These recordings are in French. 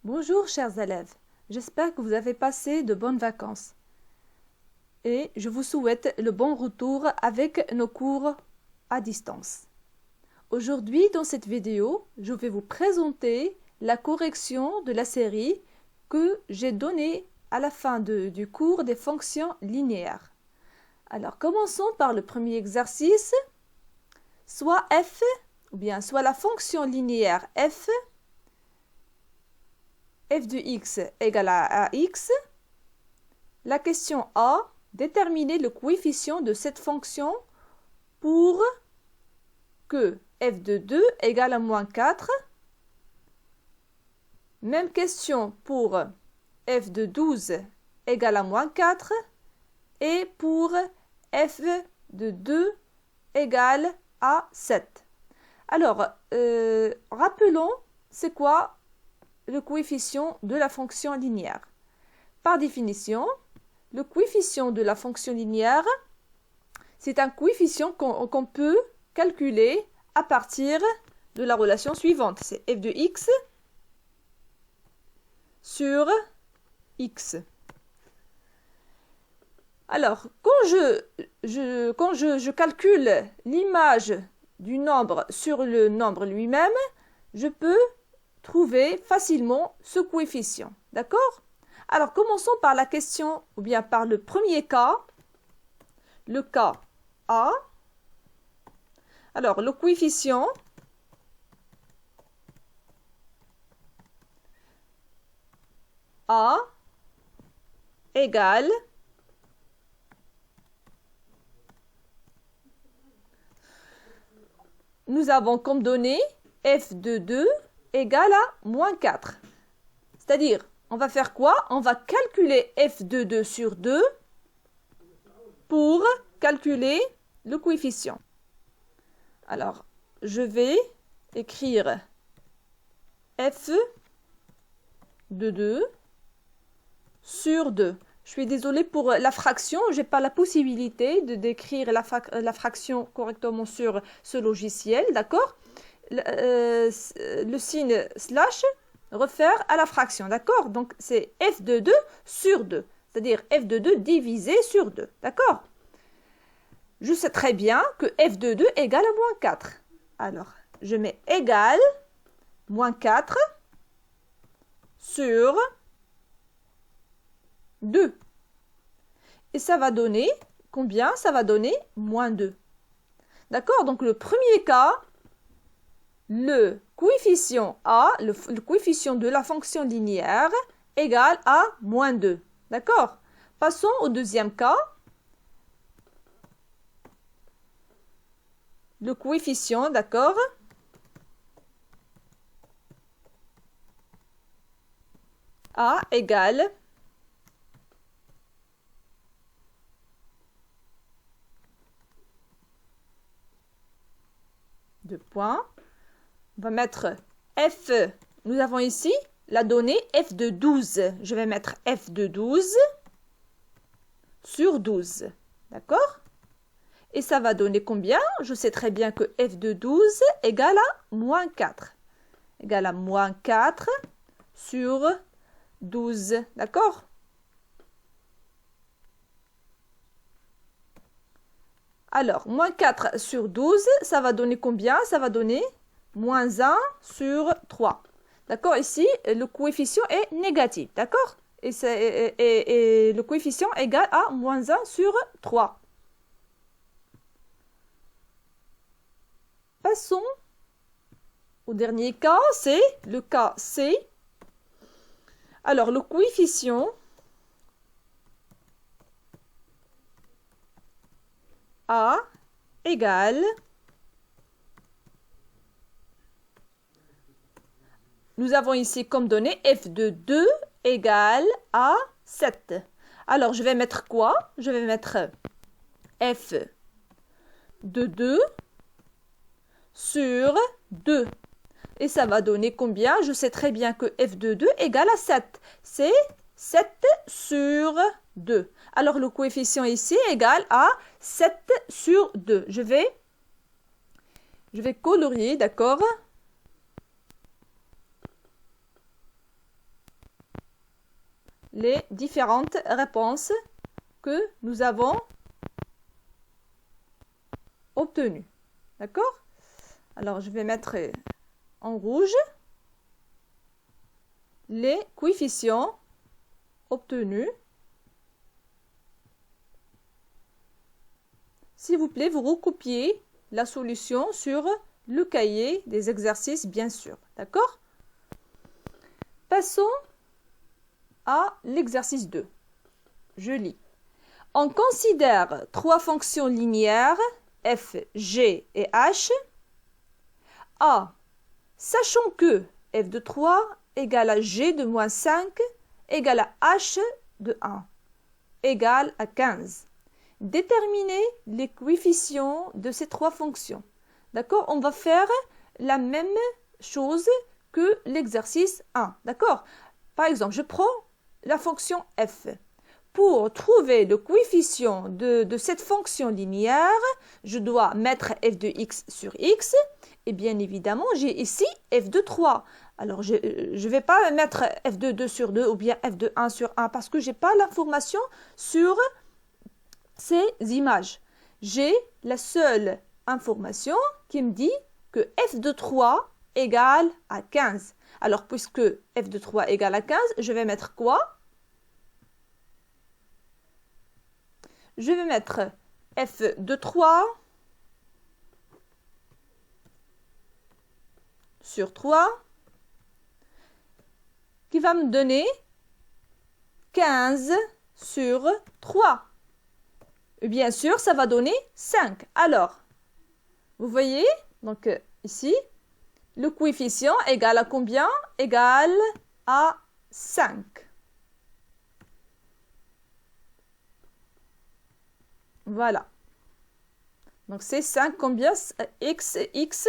Bonjour chers élèves, j'espère que vous avez passé de bonnes vacances et je vous souhaite le bon retour avec nos cours à distance. Aujourd'hui dans cette vidéo, je vais vous présenter la correction de la série que j'ai donnée à la fin du cours des fonctions linéaires. Alors commençons par le premier exercice, soit f, ou bien soit la fonction linéaire f de x égale à x. La question A, déterminer le coefficient de cette fonction pour que f de 2 égale à moins 4. Même question pour f de 12 égale à moins 4 et pour f de 2 égale à 7. Alors, rappelons, c'est quoi le coefficient de la fonction linéaire? Par définition, le coefficient de la fonction linéaire, c'est un coefficient qu'on peut calculer à partir de la relation suivante. C'est f de x sur x. Alors, quand je calcule l'image du nombre sur le nombre lui-même, je peux trouver facilement ce coefficient. D'accord? Alors, commençons par la question, ou bien par le premier cas, le cas A. Alors, le coefficient A égale nous avons comme donnée f de 2 égale à moins 4. C'est-à-dire, on va faire quoi? On va calculer f de 2 sur 2 pour calculer le coefficient. Alors, je vais écrire f de 2 sur 2. Je suis désolée pour la fraction, je n'ai pas la possibilité de décrire la fraction correctement sur ce logiciel, d'accord? Le signe slash réfère à la fraction, d'accord? Donc, c'est f de 2 sur 2, c'est-à-dire f de 2 divisé sur 2, d'accord? Je sais très bien que f de 2 égale à moins 4. Alors, je mets égal moins 4 sur 2. Et ça va donner combien? Ça va donner moins 2. D'accord? Donc, le premier cas, le coefficient A, le coefficient de la fonction linéaire, égale à moins 2. D'accord? Passons au deuxième cas. Le coefficient, d'accord? A égale deux points. On va mettre f, nous avons ici la donnée f de 12. Je vais mettre f de 12 sur 12. D'accord? Et ça va donner combien? Je sais très bien que f de 12 égale à moins 4. Égale à moins 4 sur 12. D'accord? Alors, moins 4 sur 12, ça va donner combien? Ça va donner moins 1 sur 3. D'accord? Ici, le coefficient est négatif. D'accord? Et le coefficient égal à moins 1 sur 3. Passons au dernier cas, c'est le cas C. Alors, le coefficient A égale, nous avons ici comme donnée f de 2 égale à 7. Alors, je vais mettre quoi? Je vais mettre f de 2 sur 2. Et ça va donner combien? Je sais très bien que f de 2 égale à 7. C'est 7 sur 2. Alors, le coefficient ici est égal à 7 sur 2. Je vais colorier, d'accord? les différentes réponses que nous avons obtenues. D'accord? Alors, je vais mettre en rouge les coefficients obtenus. S'il vous plaît, vous recopiez la solution sur le cahier des exercices, bien sûr. D'accord? Passons à l'exercice 2. Je lis. On considère trois fonctions linéaires, f, g et h. A. Sachant que f de 3 égale à g de moins 5 égale à h de 1 égale à 15. Déterminer les coefficients de ces trois fonctions. D'accord? On va faire la même chose que l'exercice 1. D'accord? Par exemple, je prends la fonction f. Pour trouver le coefficient de cette fonction linéaire, je dois mettre f de x sur x. Et bien évidemment, j'ai ici f de 3. Alors, je ne vais pas mettre f de 2 sur 2 ou bien f de 1 sur 1 parce que je n'ai pas l'information sur ces images. J'ai la seule information qui me dit que f de 3 égale à 15. Alors, puisque f de 3 égale à 15, je vais mettre quoi? Je vais mettre f de 3 sur 3 qui va me donner 15 sur 3. Et bien sûr, ça va donner 5. Alors, vous voyez, donc ici, le coefficient égale à combien? Égale à 5. Voilà. Donc, c'est 5 combien? X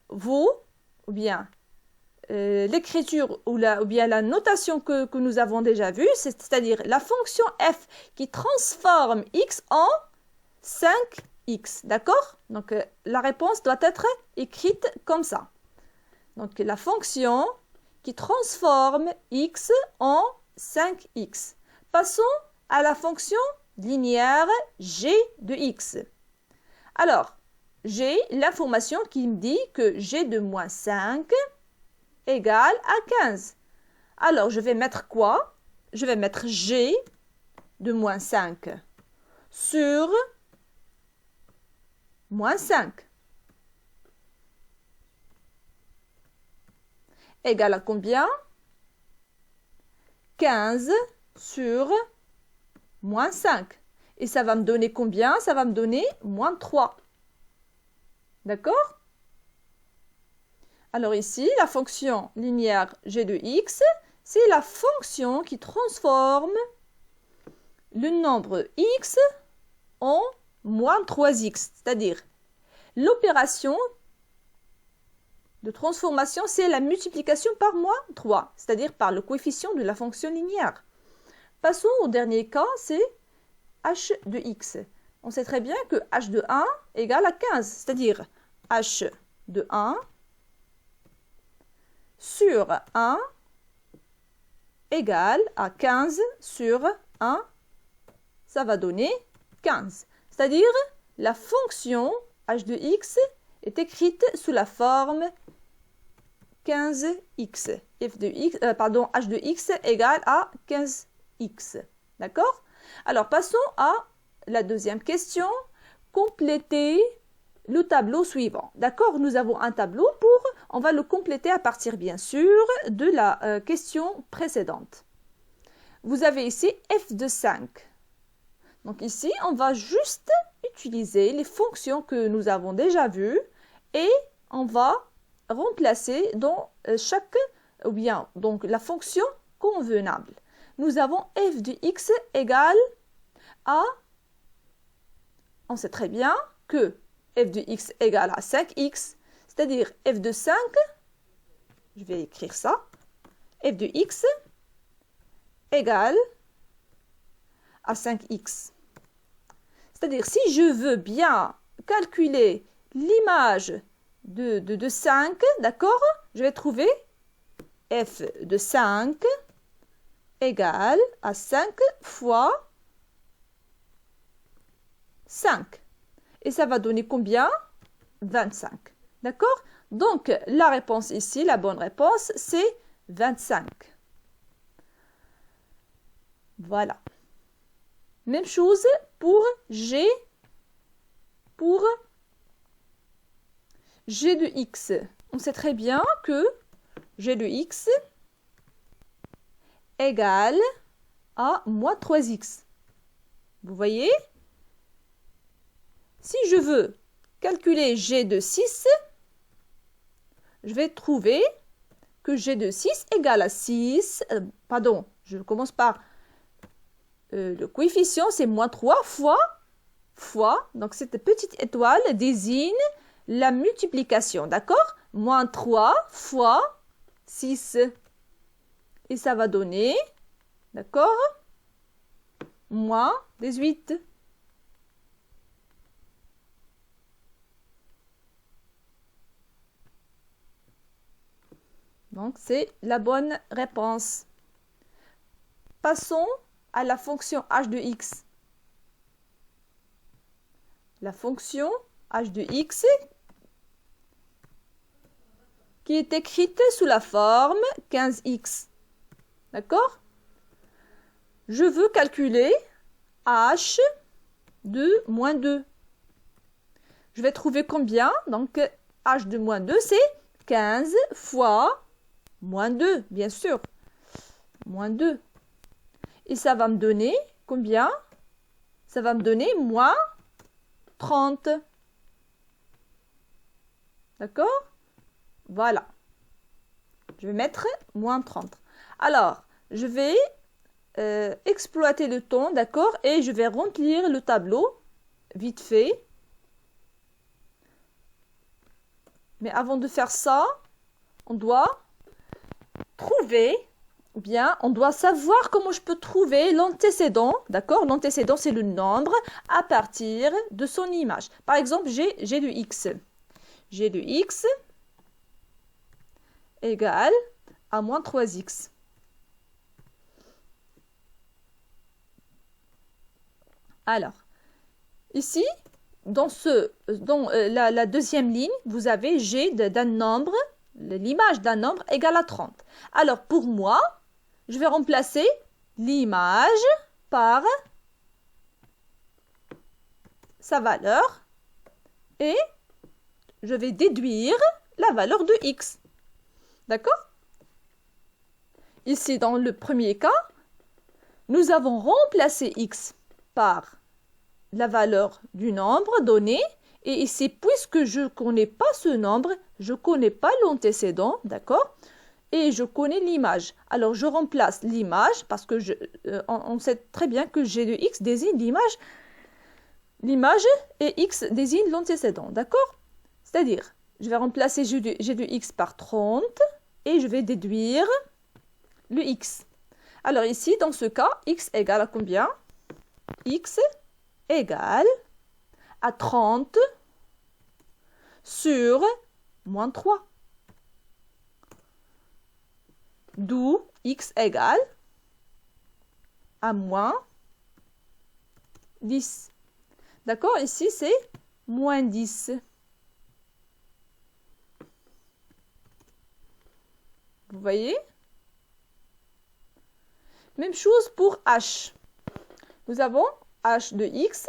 vaut, ou bien l'écriture ou bien la notation que nous avons déjà vue, c'est-à-dire la fonction f qui transforme x en 5x. D'accord? Donc, la réponse doit être écrite comme ça. Donc, la fonction qui transforme x en 5x. Passons à la fonction linéaire g de x. Alors, j'ai l'information qui me dit que g de moins 5 égale à 15. Alors, je vais mettre quoi? Je vais mettre g de moins 5 sur moins 5 égale à combien? 15 sur moins 5. Et ça va me donner combien? Ça va me donner moins 3. D'accord? Alors ici, la fonction linéaire g de x, c'est la fonction qui transforme le nombre x en moins 3x. C'est-à-dire, l'opération de transformation, c'est la multiplication par moins 3, c'est-à-dire par le coefficient de la fonction linéaire. Passons au dernier cas, c'est h de x. On sait très bien que h de 1 égale à 15, c'est-à-dire h de 1 sur 1 égale à 15 sur 1, ça va donner 15. C'est-à-dire, la fonction h de x est écrite sous la forme 15x. F de x, h de x égale à 15x. D'accord? Alors, passons à la deuxième question. Compléter le tableau suivant. D'accord? Nous avons un tableau on va le compléter à partir, bien sûr, de la question précédente. Vous avez ici f de 5. Donc ici, on va juste utiliser les fonctions que nous avons déjà vues et on va remplacer dans chaque, ou bien donc la fonction convenable. Nous avons f de x égale à, on sait très bien que f de x égale à 5x, c'est-à-dire f de 5, je vais écrire ça, f de x égale à 5x. C'est-à-dire, si je veux bien calculer l'image de 5, d'accord, je vais trouver f de 5 égale à 5 fois 5. Et ça va donner combien? 25. D'accord? Donc, la réponse ici, la bonne réponse, c'est 25. Voilà. Même chose pour G de X. On sait très bien que G de X égale à moins 3X. Vous voyez? Si je veux calculer G de 6, je vais trouver que G de 6 égale à 6. Pardon, je commence par le coefficient, c'est moins 3 fois. Donc, cette petite étoile désigne la multiplication, d'accord? Moins 3 fois 6. Et ça va donner, d'accord? Moins 18. Donc, c'est la bonne réponse. Passons à la fonction h de x. La fonction h de x qui est écrite sous la forme 15x. D'accord? Je veux calculer h de moins 2. Je vais trouver combien? Donc, h de moins 2, c'est 15 fois moins 2, bien sûr. Moins 2. Et ça va me donner combien? Ça va me donner moins 30. D'accord? Voilà. Je vais mettre moins 30. Alors, je vais exploiter le temps, d'accord? Et je vais remplir le tableau, vite fait. Mais avant de faire ça, on doit trouver, ou bien on doit savoir comment je peux trouver l'antécédent, d'accord? L'antécédent, c'est le nombre à partir de son image. Par exemple, j'ai de x. G de x égale à moins 3x. Alors, ici, dans la deuxième ligne, vous avez G d'un nombre, l'image d'un nombre égale à 30. Alors, pour moi, je vais remplacer l'image par sa valeur et je vais déduire la valeur de x. D'accord? Ici, dans le premier cas, nous avons remplacé x par la valeur du nombre donné. Et ici, puisque je ne connais pas ce nombre, je ne connais pas l'antécédent, d'accord? Et je connais l'image. Alors, je remplace l'image parce que on sait très bien que g de x désigne l'image. L'image et x désigne l'antécédent, d'accord? C'est-à-dire, je vais remplacer g de x par 30 et je vais déduire le x. Alors ici, dans ce cas, x égale à combien? X égale à 30 sur moins 3. D'où x égale à moins 10. D'accord? Ici, c'est moins 10. Vous voyez? Même chose pour h. Nous avons h de x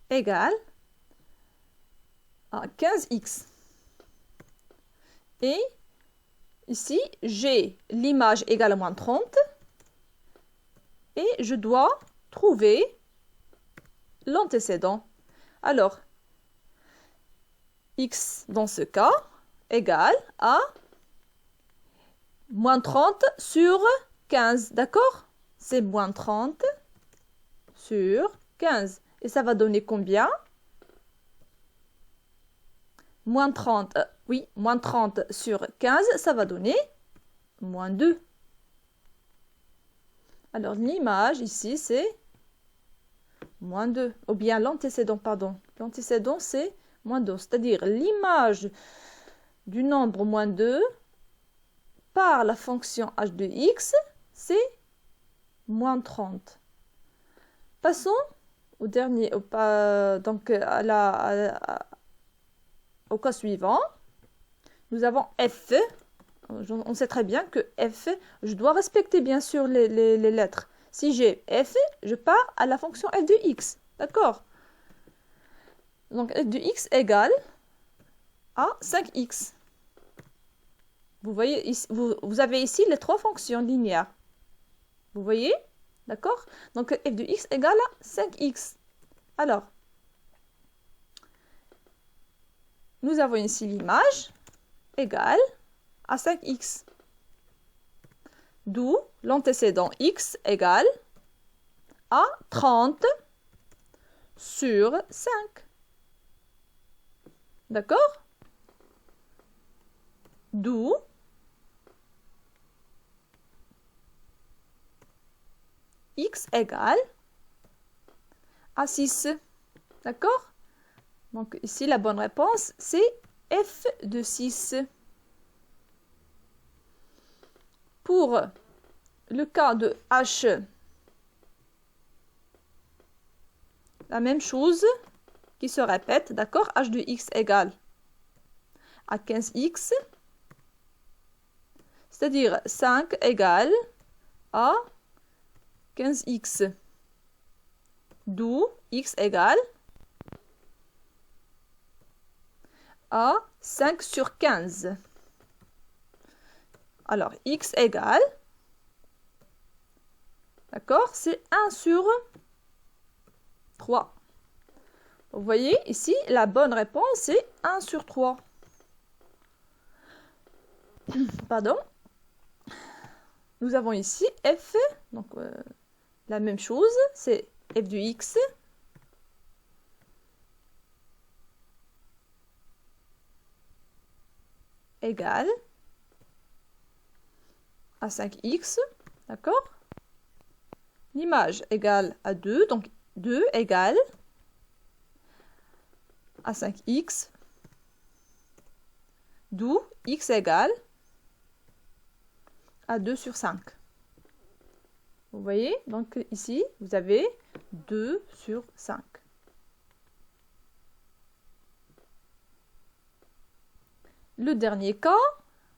égale à 15x. Et ici, j'ai l'image égale à moins 30 et je dois trouver l'antécédent. Alors, x dans ce cas égale à moins 30 sur 15, d'accord? C'est moins 30 sur 15. Et ça va donner combien? Moins 30, oui, moins 30 sur 15, ça va donner moins 2. Alors, l'image ici, c'est moins 2. Ou bien l'antécédent, pardon. L'antécédent, c'est moins 2. C'est-à-dire l'image du nombre moins 2 par la fonction h de x, c'est moins 30. Passons au dernier, donc au cas suivant. Nous avons f. On sait très bien que f, je dois respecter bien sûr les lettres. Si j'ai f, je pars à la fonction f de x. D'accord? Donc f de x égale à 5x. Vous voyez, ici, vous avez ici les trois fonctions linéaires. Vous voyez? D'accord? Donc f de x égale à 5x. Alors, nous avons ici l'image égale à 5x. D'où l'antécédent x égale à 30 sur 5. D'accord? D'où x égale à 6. D'accord? Donc ici, la bonne réponse, c'est f de 6. Pour le cas de h, la même chose qui se répète, d'accord? H de x égale à 15x, c'est-à-dire 5 égale à 15x, d'où x égale à 5 sur 15. Alors, x égale, d'accord, c'est 1 sur 3. Vous voyez, ici, la bonne réponse est 1 sur 3. Pardon. Nous avons ici f, donc la même chose, c'est f de x égale à 5x, d'accord? L'image égale à 2, donc 2 égale à 5x, d'où x égale à 2 sur 5. Vous voyez, donc ici, vous avez 2 sur 5. Le dernier cas,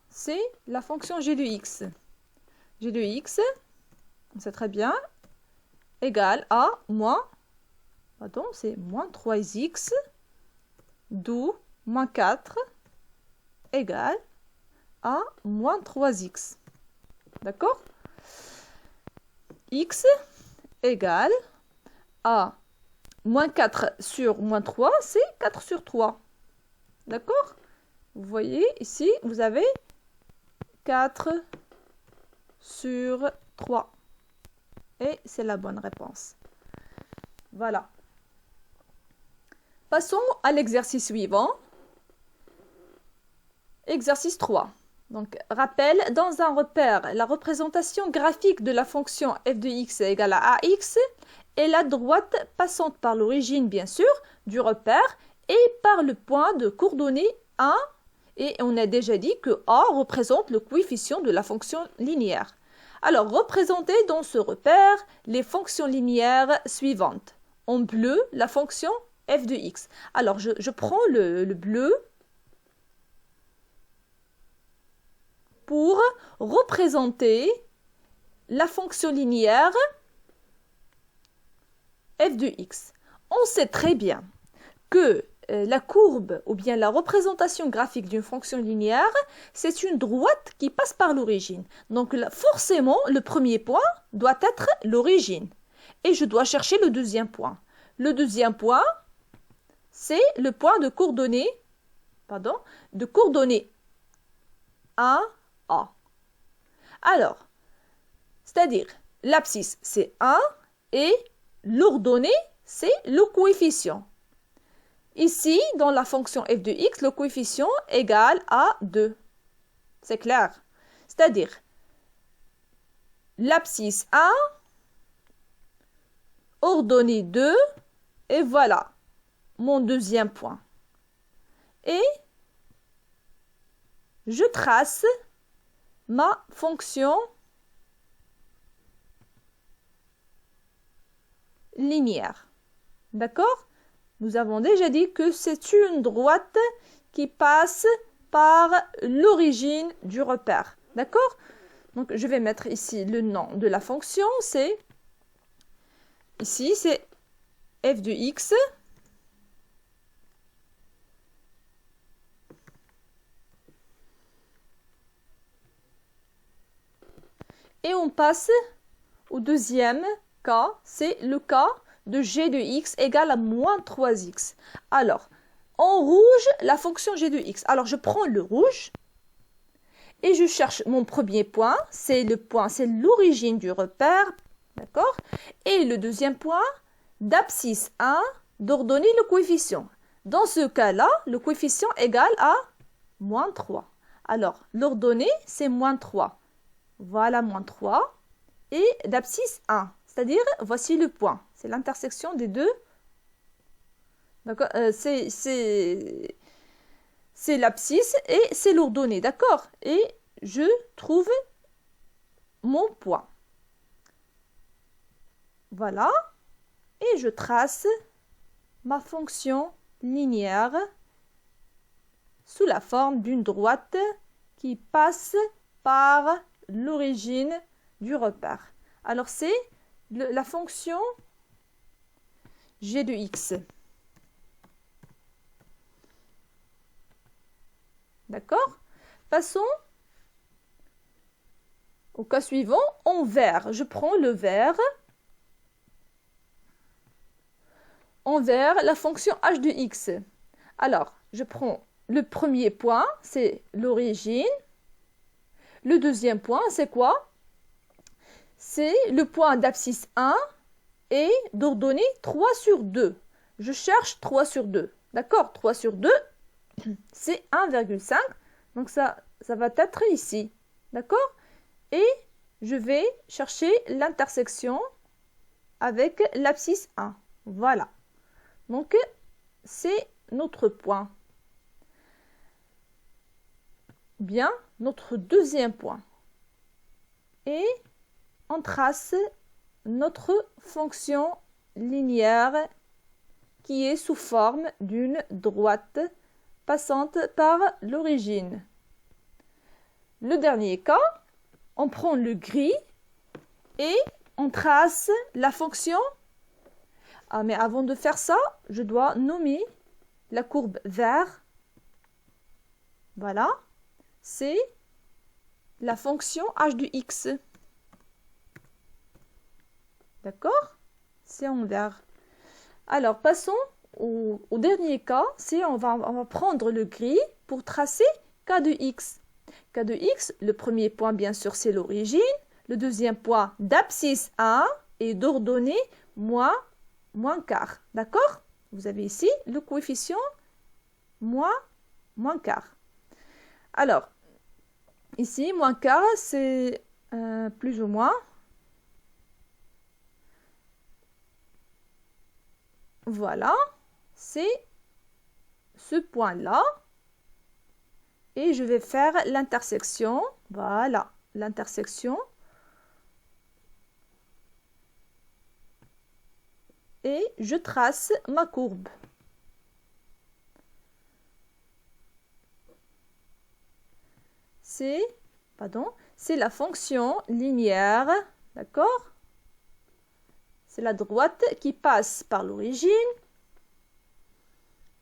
c'est la fonction g de x. G de x, on sait très bien, égale à c'est moins 3x, d'où moins 4 égale à moins 3x. D'accord? X égale à moins 4 sur moins 3, c'est 4 sur 3. D'accord? Vous voyez, ici, vous avez 4 sur 3. Et c'est la bonne réponse. Voilà. Passons à l'exercice suivant. Exercice 3. Donc, rappel, dans un repère, la représentation graphique de la fonction f de x égale à ax est la droite passante par l'origine, bien sûr, du repère et par le point de coordonnées 1. Et on a déjà dit que A représente le coefficient de la fonction linéaire. Alors, représentez dans ce repère les fonctions linéaires suivantes. En bleu, la fonction f de x. Alors, je prends le bleu pour représenter la fonction linéaire f de x. On sait très bien que la courbe ou bien la représentation graphique d'une fonction linéaire, c'est une droite qui passe par l'origine. Donc forcément, le premier point doit être l'origine. Et je dois chercher le deuxième point. Le deuxième point, c'est le point de coordonnée, de coordonnée 1, A. Alors, c'est-à-dire, l'abscisse, c'est 1 et l'ordonnée, c'est le coefficient. Ici, dans la fonction f de x, le coefficient égale à 2. C'est clair? C'est-à-dire, l'abscisse 1, ordonnée 2, et voilà mon deuxième point. et je trace ma fonction linéaire. D'accord? Nous avons déjà dit que c'est une droite qui passe par l'origine du repère. D'accord? Donc, je vais mettre ici le nom de la fonction. Ici, c'est f de x. Et on passe au deuxième cas. C'est le cas de g de x égale à moins 3x. Alors, en rouge, la fonction g de x. Alors, je prends le rouge et je cherche mon premier point. C'est l'origine du repère. D'accord? Et le deuxième point, d'abscisse 1, d'ordonner le coefficient. Dans ce cas-là, le coefficient égale à moins 3. Alors, l'ordonnée, c'est moins 3. Voilà, moins 3. Et d'abscisse 1. C'est-à-dire, voici le point. C'est l'intersection des deux. D'accord? C'est l'abscisse et c'est l'ordonnée. D'accord? Et je trouve mon point. Voilà. Et je trace ma fonction linéaire sous la forme d'une droite qui passe par l'origine du repère. Alors, c'est la fonction g de x. D'accord? Passons au cas suivant, en vert. Je prends le vert. En vert, la fonction h de x. Alors, je prends le premier point, c'est l'origine. Le deuxième point, c'est quoi? C'est le point d'abscisse 1 et d'ordonnée 3 sur 2. Je cherche 3 sur 2. D'accord? 3 sur 2, c'est 1,5. Donc, ça va être ici. D'accord? Et je vais chercher l'intersection avec l'abscisse 1. Voilà. Donc, c'est notre point. Bien, notre deuxième point. Et on trace notre fonction linéaire qui est sous forme d'une droite passante par l'origine. Le dernier cas, on prend le gris et on trace la fonction. Ah, mais avant de faire ça, je dois nommer la courbe vert. Voilà, c'est la fonction h de x. D'accord? C'est en vert. Alors, passons au dernier cas. On va prendre le gris pour tracer k de x. K de x, le premier point, bien sûr, c'est l'origine. Le deuxième point, d'abscisse 1 et d'ordonnée moins quart. D'accord? Vous avez ici le coefficient moins quart. Alors, ici, moins quart, c'est plus ou moins. Voilà, c'est ce point-là. Et je vais faire l'intersection. Voilà, l'intersection. Et je trace ma courbe. C'est la fonction linéaire, d'accord? C'est la droite qui passe par l'origine,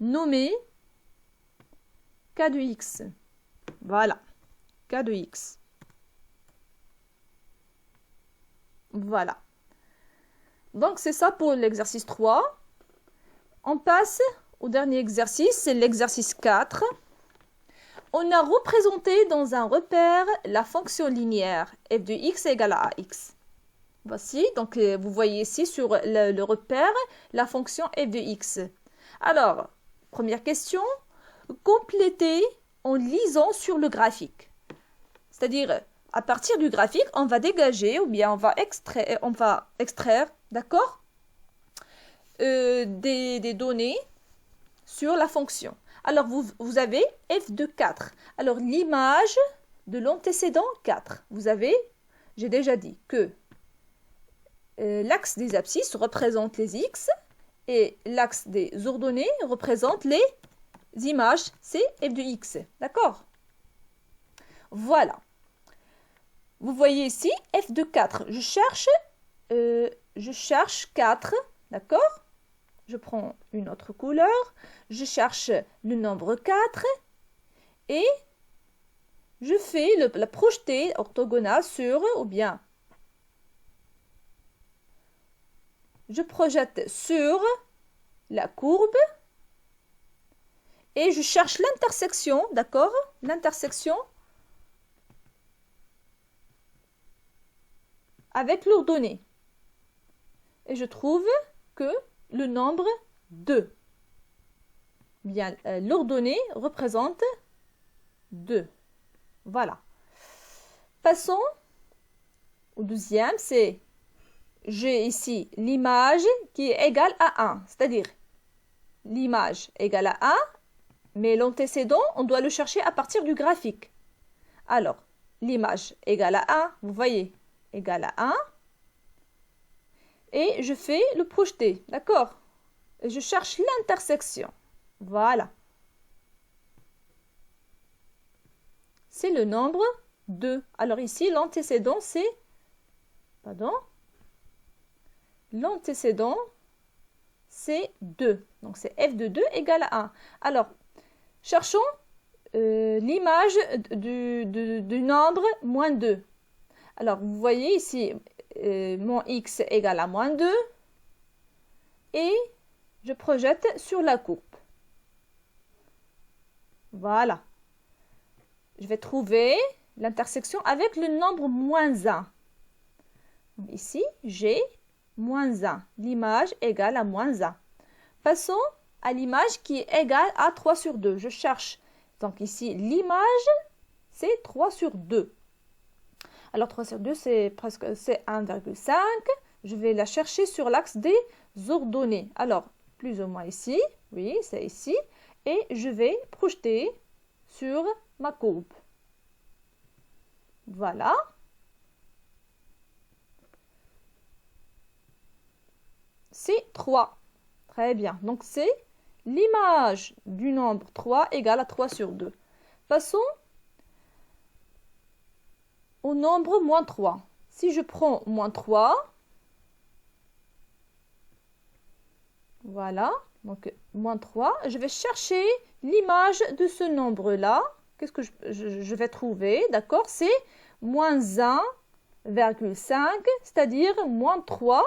nommée k de x. Voilà, k de x. Voilà. Donc, c'est ça pour l'exercice 3. On passe au dernier exercice, c'est l'exercice 4. On a représenté dans un repère la fonction linéaire f de x égale à ax. Voici, donc vous voyez ici sur le repère la fonction f de x. Alors, première question, compléter en lisant sur le graphique. C'est-à-dire, à partir du graphique, on va dégager ou bien on va extraire, d'accord, des données sur la fonction. Alors, vous avez f de 4. Alors, l'image de l'antécédent 4. Vous avez, j'ai déjà dit que l'axe des abscisses représente les x et l'axe des ordonnées représente les images, c'est f de x. D'accord? Voilà. Vous voyez ici f de 4. Je cherche 4. D'accord? Je prends une autre couleur. Je cherche le nombre 4 et je fais la projetée orthogonale sur, ou bien je projette sur la courbe et je cherche l'intersection, d'accord? L'intersection avec l'ordonnée. Et je trouve que le nombre 2. Bien, l'ordonnée représente 2. Voilà. Passons au deuxième, c'est j'ai ici l'image qui est égale à 1, c'est-à-dire l'image égale à 1, mais l'antécédent, on doit le chercher à partir du graphique. Alors, l'image égale à 1, vous voyez, égale à 1, et je fais le projeté, d'accord? Je cherche l'intersection. Voilà. C'est le nombre 2. Alors ici, l'antécédent, c'est... Pardon? L'antécédent, c'est 2. Donc, c'est f de 2 égale à 1. Alors, cherchons l'image du nombre moins 2. Alors, vous voyez ici, mon x égale à moins 2. Et je projette sur la courbe. Voilà. Je vais trouver l'intersection avec le nombre moins 1. Ici, j'ai moins 1. L'image égale à moins 1. Passons à l'image qui est égale à 3 sur 2. Je cherche. Donc ici, l'image, c'est 3 sur 2. Alors 3 sur 2, c'est 1,5. Je vais la chercher sur l'axe des ordonnées. Alors, plus ou moins ici. Oui, c'est ici. Et je vais projeter sur ma courbe. Voilà. C'est 3. Très bien. Donc, c'est l'image du nombre 3 égale à 3 sur 2. Passons au nombre moins 3. Si je prends moins 3, voilà, donc moins 3, je vais chercher l'image de ce nombre-là. Qu'est-ce que je vais trouver? D'accord, c'est moins 1,5, c'est-à-dire moins 3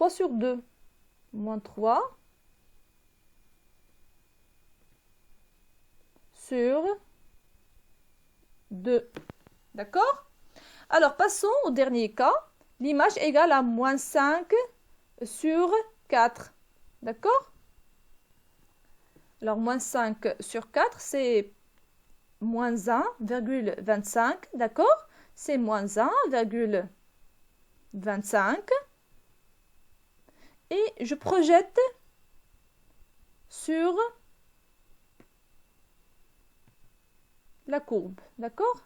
sur 2. Moins 3 sur 2. D'accord? Alors, passons au dernier cas. L'image égale à moins 5 sur 4. D'accord? Alors, moins 5 sur 4, c'est moins 1,25. D'accord? C'est moins 1,25. Et je projette sur la courbe. D'accord?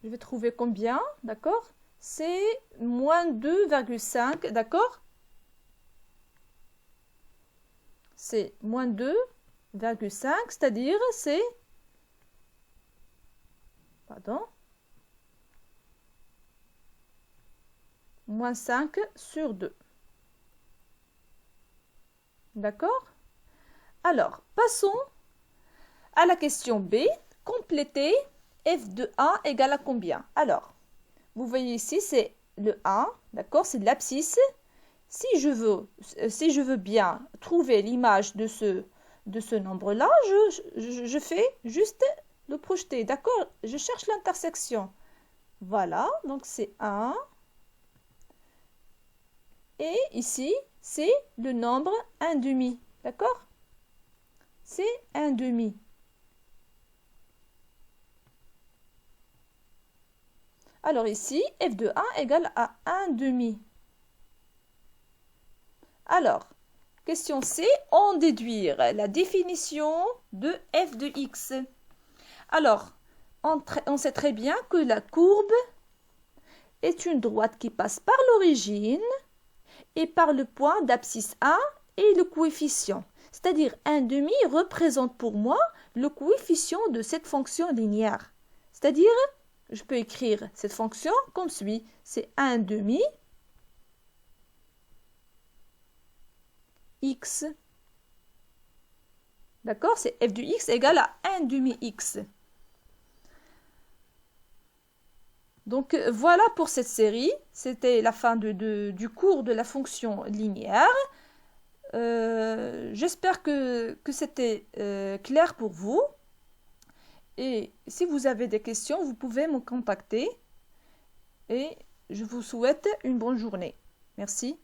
Je vais trouver combien? D'accord? C'est moins 2,5. D'accord? C'est moins 2,5, c'est-à-dire c'est... Pardon? Moins 5 sur 2. D'accord? Alors, passons à la question B. Compléter f de 1 égale à combien? Alors, vous voyez ici, c'est le 1, d'accord? C'est l'abscisse. Si je veux bien trouver l'image de ce nombre-là, je fais juste le projeter, d'accord? Je cherche l'intersection. Voilà, donc c'est 1. Et ici, c'est le nombre 1/2, d'accord? C'est 1/2. Alors ici, f de 1 égale à 1/2. Alors, Question C, en déduire la définition de f de x. Alors, on sait très bien que la courbe est une droite qui passe par l'origine et par le point d'abscisse A et le coefficient. C'est-à-dire 1/2 représente pour moi le coefficient de cette fonction linéaire. C'est-à-dire, je peux écrire cette fonction comme suit. C'est 1/2 x. D'accord? C'est f de x égale à 1/2 x. Donc voilà pour cette série. C'était la fin du cours de la fonction linéaire. J'espère que c'était clair pour vous. Et si vous avez des questions, vous pouvez me contacter. Et je vous souhaite une bonne journée. Merci.